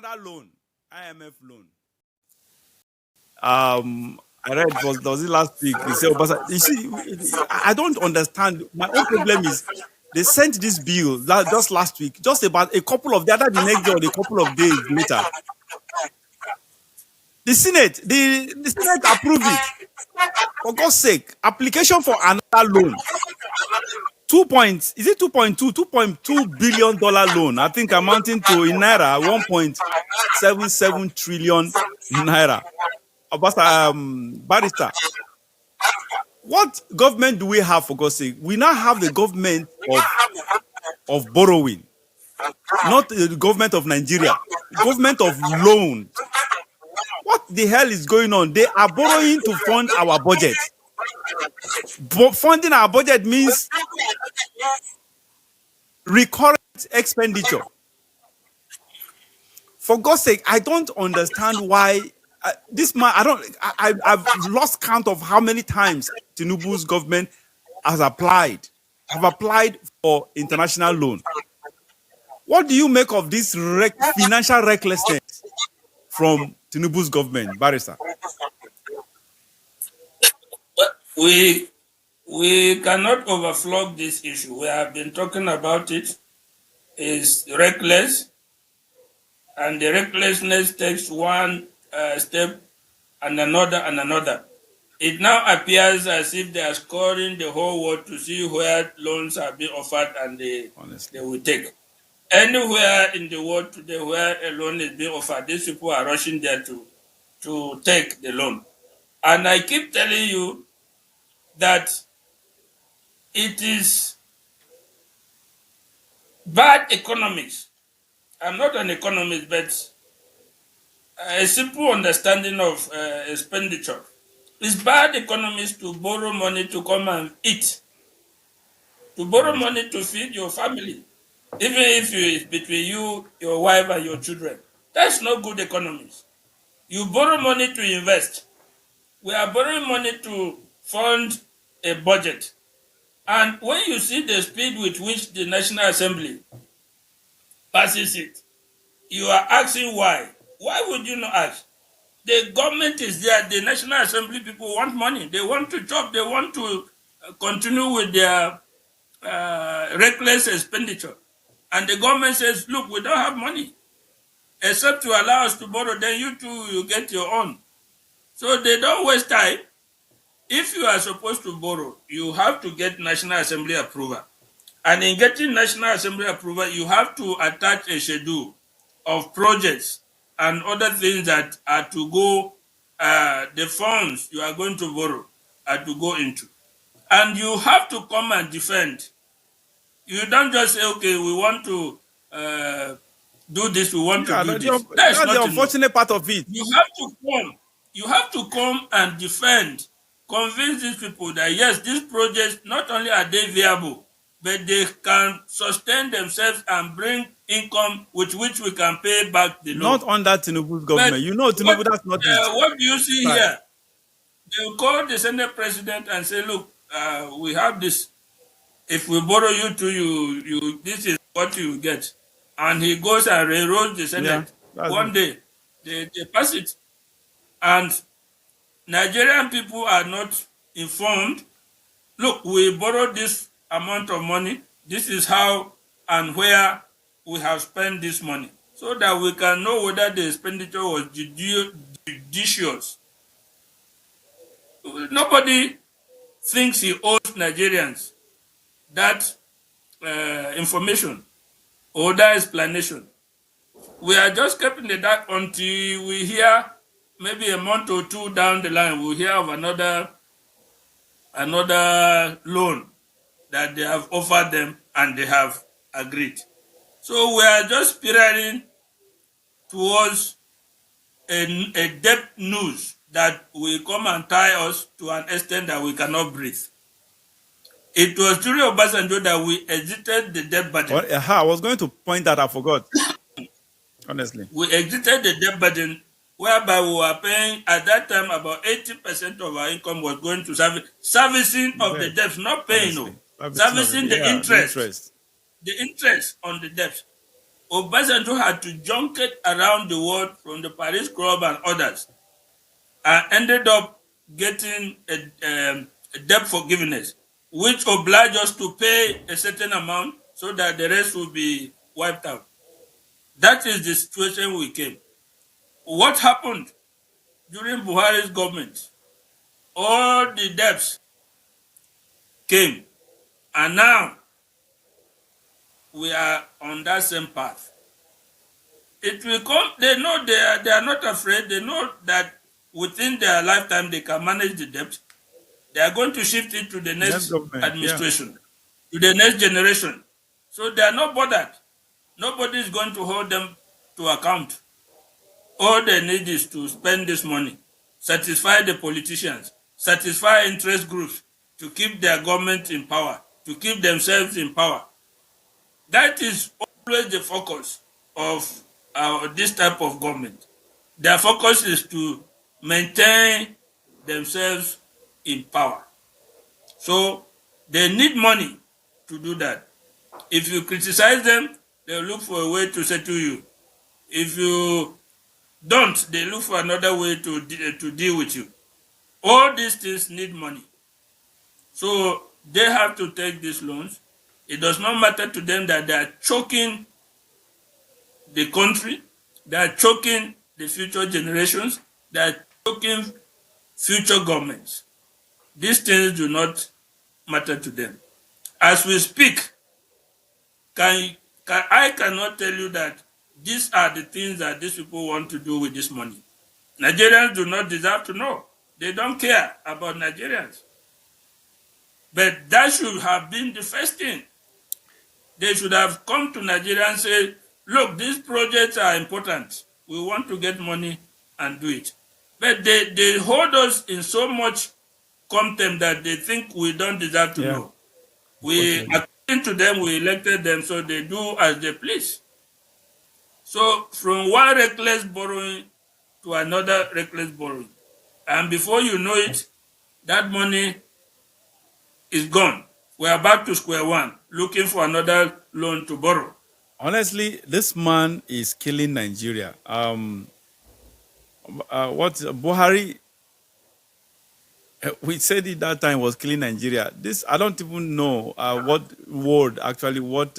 another loan, IMF loan. I read was it last week? They said, you see, I don't understand. My own problem is they sent this bill just last week, just about a couple of the next day or a couple of days later. The Senate approved it. For God's sake, application for another loan. 2.2 billion loan, I think amounting to in naira 1.77 trillion naira. Barrister, what government do we have, for God's sake? We now have the government of borrowing, not the government of Nigeria, government of loan. What the hell is going on? They are borrowing to fund our budget. Funding our budget means recurrent expenditure. For God's sake, I don't understand why this man. I've lost count of how many times Tinubu's government have applied for international loan. What do you make of this financial recklessness from Tinubu's government, Barrister? We cannot overflow this issue. We have been talking about it. It's reckless, and the recklessness takes one step and another. It now appears as if they are scoring the whole world to see where loans are being offered, and they will take. Anywhere in the world today where a loan is being offered, these people are rushing there to take the loan. And I keep telling you that it is bad economics. I'm not an economist, but a simple understanding of expenditure. It's bad economics to borrow money to come and eat, to borrow money to feed your family, even if it's between you, your wife, and your children. That's not good economics. You borrow money to invest. We are borrowing money to fund a budget. And when you see the speed with which the National Assembly passes it, you are asking why. Why would you not ask? The government is there. The National Assembly people want money. They want to chop. They want to continue with their reckless expenditure. And the government says, look, we don't have money. Except to allow us to borrow, then you too, you get your own. So they don't waste time. If you are supposed to borrow, you have to get National Assembly approval. And in getting National Assembly approval, you have to attach a schedule of projects and other things that are to go, the funds you are going to borrow are to go into. And you have to come and defend. You don't just say, okay, we want to do this, we want to do this. That's the unfortunate part of it. You have to come and defend, convince these people that yes, these projects, not only are they viable, but they can sustain themselves and bring income with which we can pay back the loan. Not under Tinubu's government. But you know, Tinubu, that's not it. What do you see here? They will call the Senate president and say, look, we have this. If we borrow you to this is what you get. And he goes and railroads the Senate. Yeah, one day, they pass it. And Nigerian people are not informed. Look, we borrowed this amount of money. This is how and where we have spent this money, so that we can know whether the expenditure was judicious. Nobody thinks he owes Nigerians that information or that explanation. We are just kept in the dark until we hear, maybe a month or two down the line, we'll hear of another loan that they have offered them and they have agreed. So we are just spiraling towards a debt noose that will come and tie us to an extent that we cannot breathe. It was during Obasanjo that we exited the debt burden. I was going to point that, I forgot. Honestly. We exited the debt burden, whereby we were paying, at that time, about 80% of our income was going to servicing of the debts, not paying, no. Servicing the interest. The interest on the debt. Obasanjo had to junket around the world from the Paris Club and others and ended up getting a debt forgiveness, which obliged us to pay a certain amount so that the rest will be wiped out. That is the situation we came. What happened during Buhari's government? All the debts came, and now we are on that same path. It will come. They know they are not afraid. They know that within their lifetime they can manage the debt. They are going to shift it to the Next next government, yeah. administration, to the next generation. So they are not bothered. Nobody is going to hold them to account. All they need is to spend this money, satisfy the politicians, satisfy interest groups to keep their government in power, to keep themselves in power. That is always the focus of this type of government. Their focus is to maintain themselves in power. So they need money to do that. If you criticize them, they'll look for a way to settle you. If you don't, they look for another way to deal with you. All these things need money. So they have to take these loans. It does not matter to them that they are choking the country, they are choking the future generations, they are choking future governments. These things do not matter to them. As we speak, I cannot tell you that these are the things that these people want to do with this money. Nigerians do not deserve to know. They don't care about Nigerians. But that should have been the first thing. They should have come to Nigeria and say, look, these projects are important. We want to get money and do it. But they hold us in so much contempt that they think we don't deserve to Yeah. know. We, according to them, we elected them, so they do as they please. So from one reckless borrowing to another reckless borrowing. And before you know it, that money is gone. We're back to square one, looking for another loan to borrow. Honestly, this man is killing Nigeria. What Buhari, we said it that time, was killing Nigeria. This, I don't even know what word, actually, what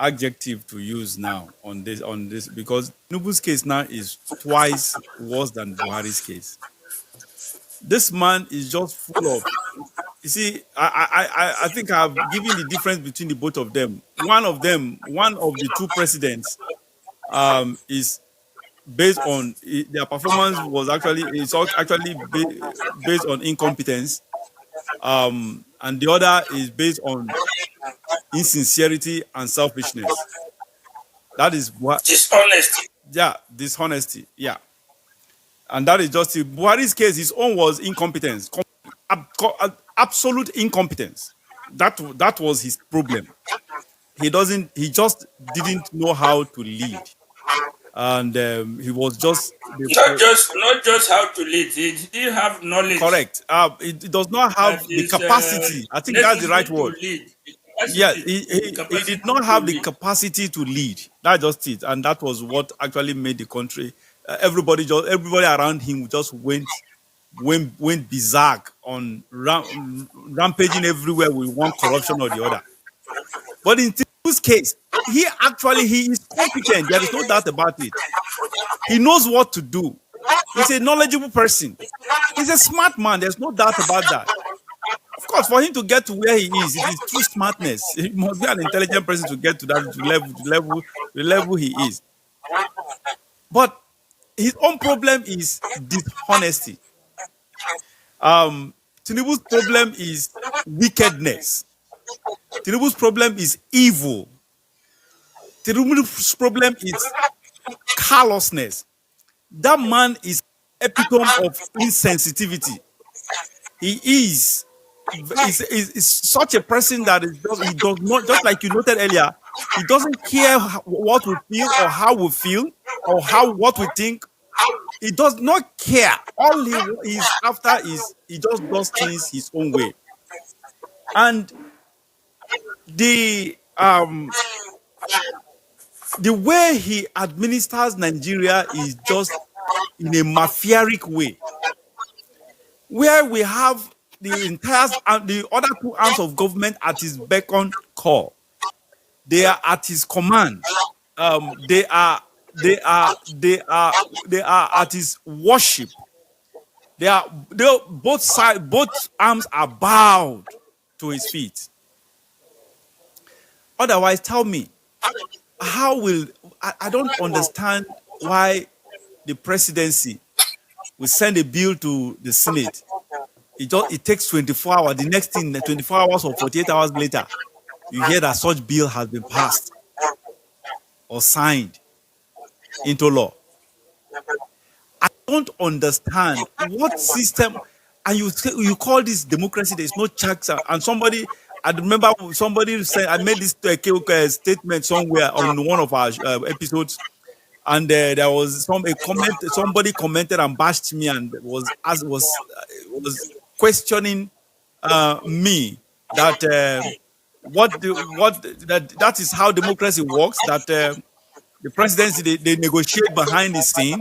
adjective to use now on this, because Tinubu's case now is twice worse than Buhari's case. This man is just full of. You see, I think I've given the difference between the both of them. One of the two presidents, is based on their performance was actually based on incompetence, and the other is based on insincerity and selfishness. That is what, Dishonesty. yeah, dishonesty, yeah, and that is just it. Buhari's case, his own was incompetence, absolute incompetence. That was his problem. He just didn't know how to lead, and he was just Not just how to lead. He didn't have knowledge correct. It does not that have the is capacity. I think that's the right necessary to word. lead. Yeah, The he did capacity not to have the lead. capacity to lead. That's just it, and that was what actually made the country. Everybody around him just went berserk on rampaging everywhere with one corruption or the other. But in Tinubu's case, he is competent. There is no doubt about it. He knows what to do. He's a knowledgeable person. He's a smart man. There's no doubt about that. Of course, for him to get to where he is, it is through smartness. He must be an intelligent person to get to that the level he is. But his own problem is dishonesty. Tinubu's problem is wickedness. Tinubu's problem is evil. Tinubu's problem is callousness. That man is epitome of insensitivity. He is such a person that he does not, just like you noted earlier, he doesn't care what we feel or how we feel or what we think. He does not care. All he is after is he just does things his own way. And the the way he administers Nigeria is just in a mafiaic way, where we have the entire the other two arms of government at his beck and call. They are at his command. They are they are they are they are at his worship. They both sides, both arms are bowed to his feet. Otherwise, tell me, how will I don't understand why the presidency will send a bill to the Senate. It takes 24 hours. The next thing, 24 hours or 48 hours later, you hear that such bill has been passed or signed into law. I don't understand what system, and you call this democracy. There's no checks, and somebody. I remember somebody said I made this statement somewhere on one of our episodes, and there was a comment. Somebody commented and bashed me, and was questioning me that that is how democracy works. That the presidency they negotiate behind the scene,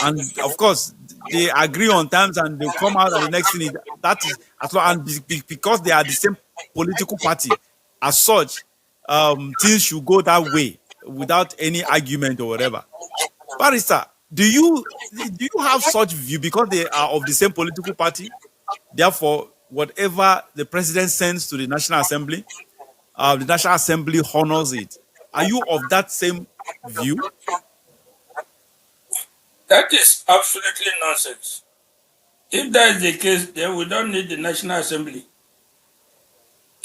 and of course they agree on terms, and they come out, and the next thing is that is as well. And because they are the same political party, as such, things should go that way without any argument or whatever. Barrister, do you have such view because they are of the same political party? Therefore, whatever the president sends to the National Assembly, the National Assembly honors it. Are you of that same view? That is absolutely nonsense. If that is the case, then we don't need the National Assembly.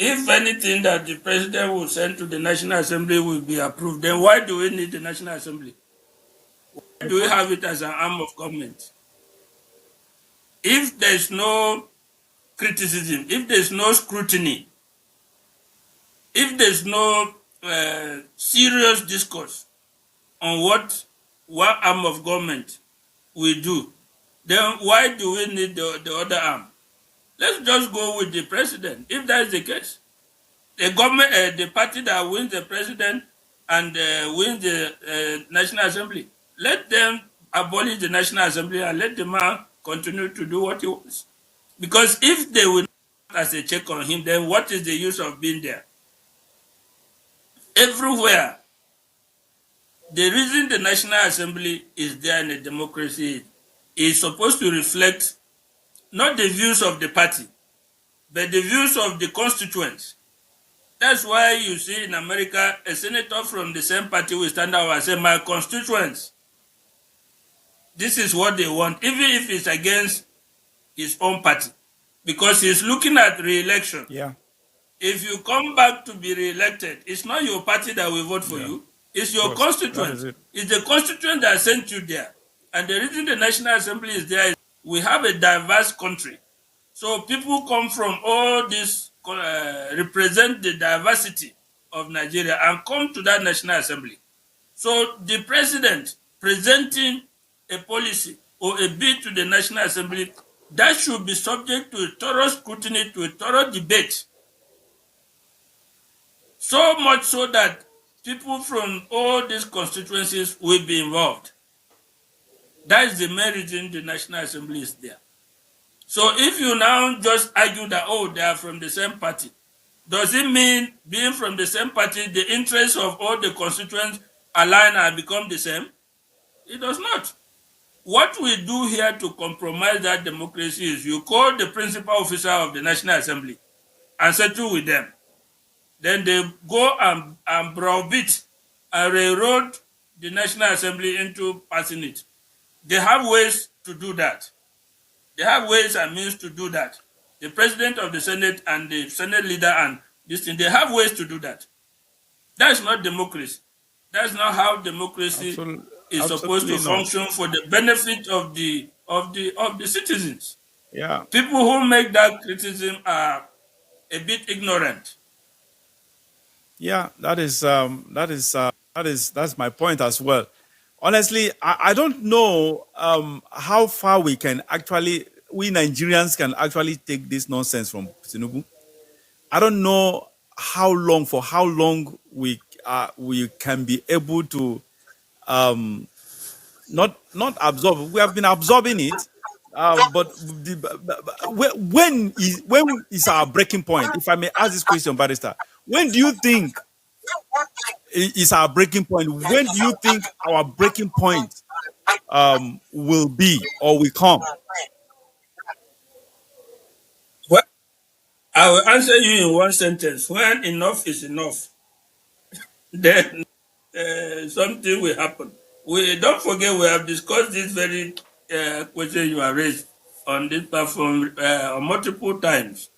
If anything that the president will send to the National Assembly will be approved, then why do we need the National Assembly? Why do we have it as an arm of government? If there's no criticism, if there's no scrutiny, if there's no serious discourse on what arm of government will do, then why do we need the other arm? Let's just go with the president. If that is the case, the government, the party that wins the president and wins the National Assembly, let them abolish the National Assembly and let the man continue to do what he wants. Because if they will not as a check on him, then what is the use of being there? Everywhere, the reason the National Assembly is there in a democracy is supposed to reflect not the views of the party, but the views of the constituents. That's why you see in America, a senator from the same party will stand up and say, my constituents, this is what they want, even if it's against his own party, because he's looking at re-election. Yeah. If you come back to be re-elected, it's not your party that will vote for you, it's your constituents. It's the constituent that sent you there. And the reason the National Assembly is there is we have a diverse country. So people come from all this, represent the diversity of Nigeria and come to that National Assembly. So the president presenting a policy or a bill to the National Assembly, that should be subject to a thorough scrutiny, to a thorough debate. So much so that people from all these constituencies will be involved. That is the main reason the National Assembly is there. So if you now just argue that, oh, they are from the same party, does it mean being from the same party, the interests of all the constituents align and become the same? It does not. What we do here to compromise that democracy is you call the principal officer of the National Assembly and settle with them. Then they go and browbeat and railroad the National Assembly into passing it. They have ways to do that. They have ways and means to do that. The president of the Senate and the Senate leader and this thing, they have ways to do that. That's not democracy. That's not how democracy is supposed to function for the benefit of the citizens. Yeah. People who make that criticism are a bit ignorant. Yeah, that's my point as well. Honestly, I don't know how far we Nigerians can actually take this nonsense from Tinubu. I don't know for how long we can be able to um, not absorb. We have been absorbing it, but when is our breaking point? If I may ask this question, Barrister, when do you think is our breaking point? When do you think our breaking point will be or will come? Well, I will answer you in one sentence. When enough is enough, then something will happen. We don't forget we have discussed this very question you have raised on this platform multiple times.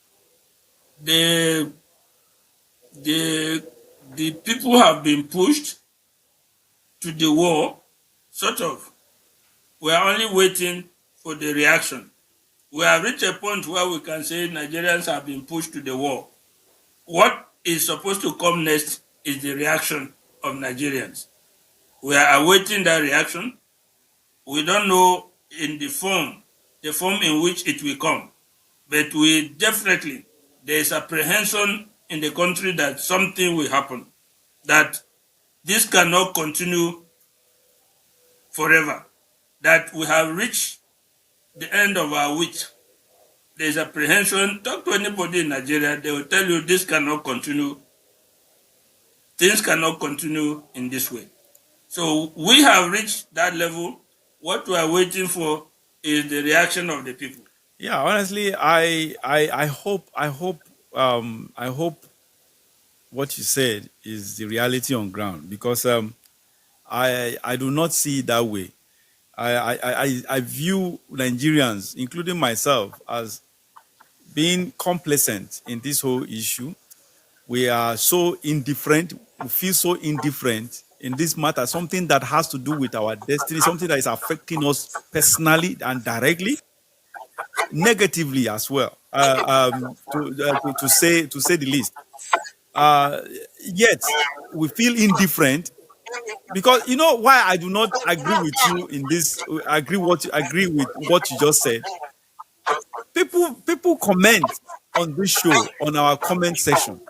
The the the people have been pushed to the war, sort of. We are only waiting for the reaction. We have reached a point where we can say Nigerians have been pushed to the war. What is supposed to come next is the reaction of Nigerians. We are awaiting that reaction. We don't know in the form in which it will come, but we definitely, there is apprehension in the country that something will happen, that this cannot continue forever, that we have reached the end of our wit. There is apprehension. Talk to anybody in Nigeria, they will tell you this cannot continue. Things cannot continue in this way. So we have reached that level. What we are waiting for is the reaction of the people. Yeah, honestly, I hope what you said is the reality on ground because I do not see it that way. I view Nigerians, including myself, as being complacent in this whole issue. We are so indifferent. We feel so indifferent in this matter. Something that has to do with our destiny, something that is affecting us personally and directly, negatively as well. To say the least. Uh, Yet we feel indifferent because you know why I do not agree with you in this. Agree with what you just said. People comment on this show on our comment section.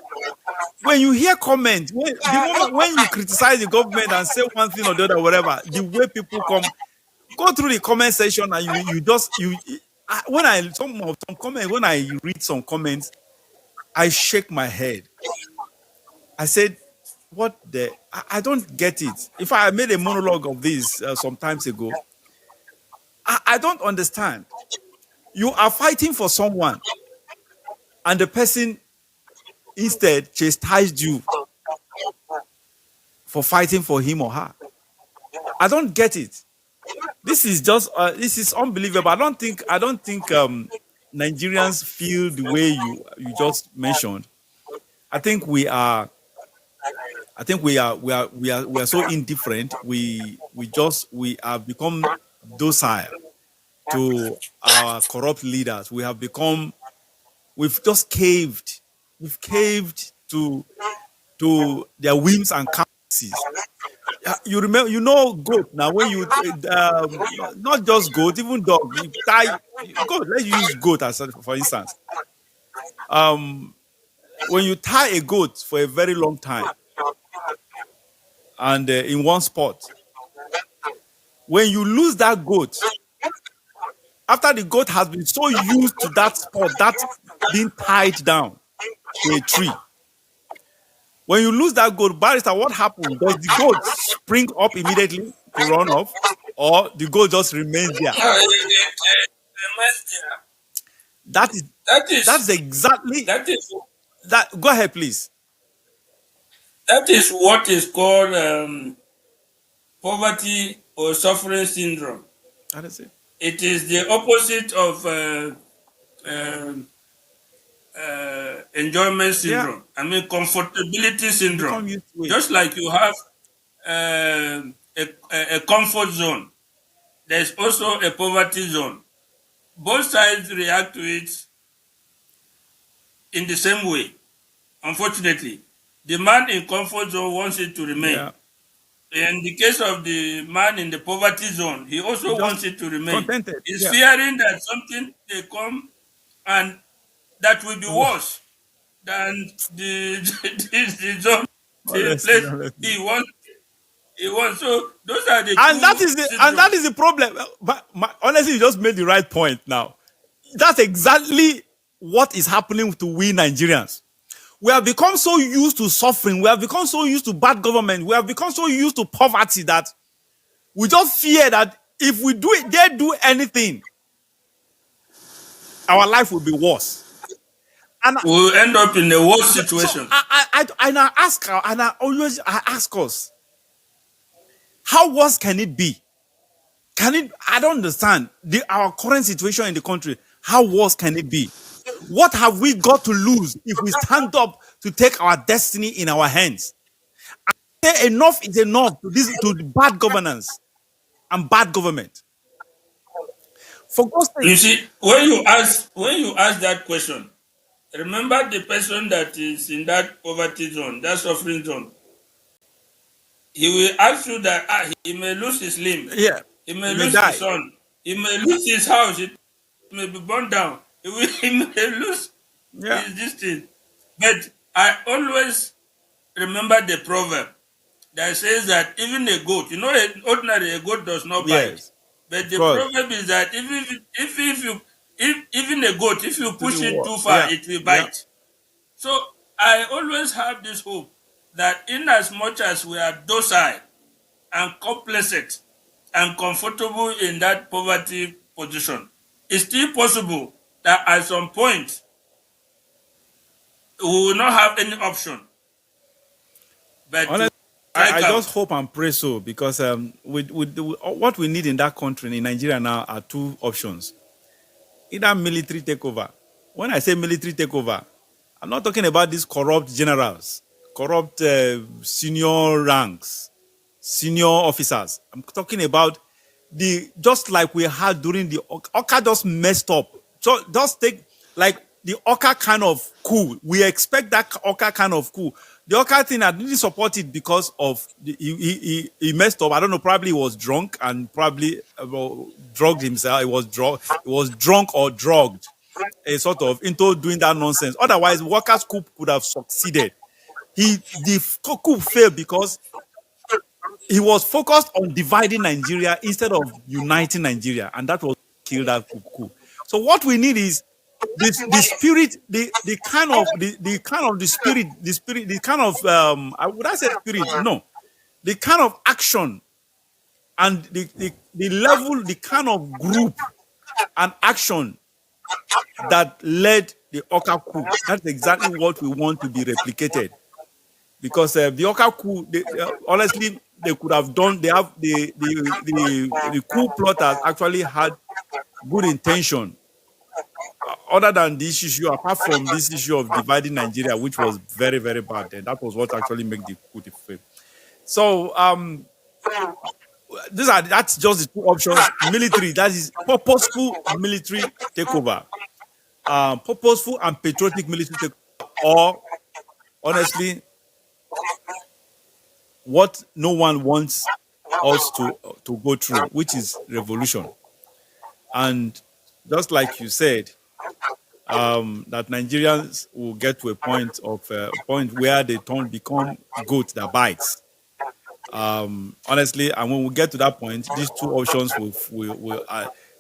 When you hear comment, the moment when you criticize the government and say one thing or the other, whatever, the way people go through the comment section and you just you when I some comment when I read some comments, I shake my head. I said, "What the? I don't get it." If I made a monologue of this some times ago, I don't understand. You are fighting for someone, and the person instead chastised you for fighting for him or her. I don't get it. This is unbelievable. I don't think Nigerians feel the way you just mentioned. I think we are so indifferent. We have become docile to our corrupt leaders. We've just caved. We've caved to their whims and caprices. You remember, goat now. When you not just goat, even dog. You tie goat. Let's use goat as for instance. Um, when you tie a goat for a very long time and in one spot, when you lose that goat, after the goat has been so used to that spot, that being tied down to a tree, when you lose that goat, barrister, what happens? Does the goat spring up immediately to run off, or the goat just remains there? That is That that's is exactly that is that. Go ahead, please. that is what is called poverty or suffering syndrome. That is it. It is the opposite of um enjoyment Yeah, syndrome. I mean, comfortability you become syndrome. used to it. Just like you have a comfort zone, there's also a poverty zone. Both sides react to it in the same way. Unfortunately, the man in comfort zone wants it to remain. Yeah, In the case of the man in the poverty zone, he you also just wants it to remain. contented. He's Yeah. fearing that something may come and that will be Wha- worse than the zone. The Honestly, place honestly. he wants. So those are the And two that syndromes. is the problem. But honestly, you just made the right point now. That's exactly what is happening to we Nigerians. We have become so used to suffering. We have become so used to bad government. We have become so used to poverty that we just fear that if we do it, they do anything, our life will be worse. And We will end up in a worse situation. I always ask us, how worse can it be? Can it? I don't understand our current situation in the country. How worse can it be? What have we got to lose if we stand up to take our destiny in our hands? Say enough is enough to the bad governance and bad government. For God's sake, You see, when you ask that question, remember the person that is in that poverty zone, that suffering zone. He will ask you that he may lose his limb, yeah, he may you may lose his die. son, he may lose his house, it may be burned down, he may lose Yeah. his this thing. But I always remember the proverb that says that even a goat, ordinary a goat does not bite. Yes. But Of the course. proverb is that if even a goat, if you To the push it war. too far, Yeah. it will Yeah. bite. So I always have this hope that in as much as we are docile and complacent and comfortable in that poverty position, it's still possible that at some point we will not have any option but to Honestly, strike I just out. hope and pray so because what we need in that country in Nigeria now are two options: either military takeover. When I say military takeover, I'm not talking about these corrupt generals, corrupt senior ranks, senior officers. I'm talking about the just like we had during the Oka just messed up. So just take like the Oka kind of coup. We expect that Oka kind of coup. The Oka thing, I didn't support it because of he messed up. I don't know. Probably he was drunk and probably drugged himself. He was drunk or drugged, a sort of into doing that nonsense. Otherwise, workers' coup could have succeeded. The coup failed because he was focused on dividing Nigeria instead of uniting Nigeria, and that was killed that coup. So what we need is this the spirit, the kind of the spirit, the kind of would I say spirit? No, the kind of action and the level, the kind of group and action that led the Oka coup. That's exactly what we want to be replicated. Because the Oka coup, honestly, they could have done. They have the coup plotters actually had good intention, other than this issue. Apart from this issue of dividing Nigeria, which was very very bad, and that was what actually made the coup to fail. So that's just the two options: military, that is purposeful military takeover, purposeful and patriotic military takeover, or honestly what no one wants us to go through, which is revolution. And just like you said, that Nigerians will get to a point where they become goat that bites. Honestly, and when we get to that point, these two options will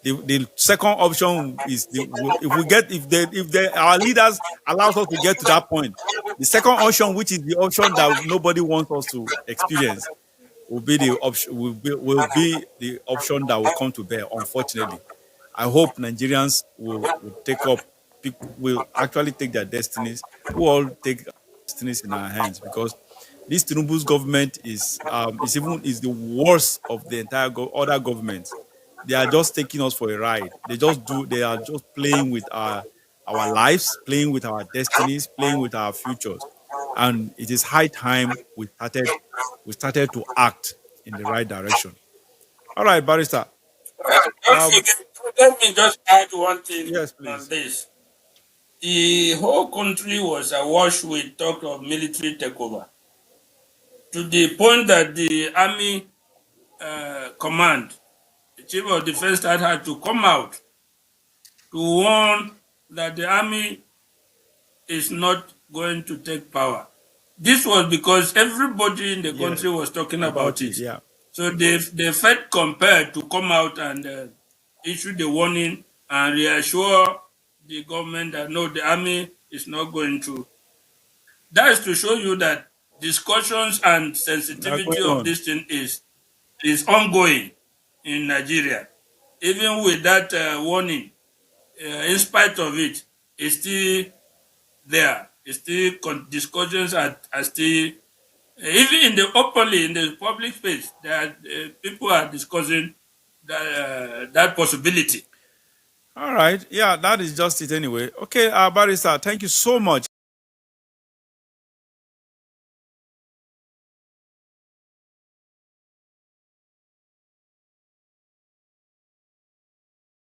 the second option is if we get if they our leaders allows us to get to that point. The second option, which is the option that nobody wants us to experience, will be the option that will come to bear. Unfortunately, I hope Nigerians will take up will actually take their destinies. We all take our destinies in our hands because this Tinubu's government is the worst of the entire other governments. They are just taking us for a ride. They are just playing with our lives, playing with our destinies, playing with our futures. And it is high time we started to act in the right direction. All right, Barrister. Don't Um, forget, let me just add one thing yes, on please. this. The whole country was awash with talk of military takeover to the point that the army command, the chief of defense staff had to come out to warn that the army is not going to take power. This was because everybody in the country was talking about it. Yeah. So they felt compelled to come out and issue the warning and reassure the government that no, the army is not going to. That is to show you that discussions and sensitivity of this thing is ongoing in Nigeria. Even with that warning, in spite of it, it's still there. It's still discussions are still even in the openly in the public space. There are, people are discussing that possibility. All right. Yeah, that is just it anyway. Okay, Barrister, thank you so much.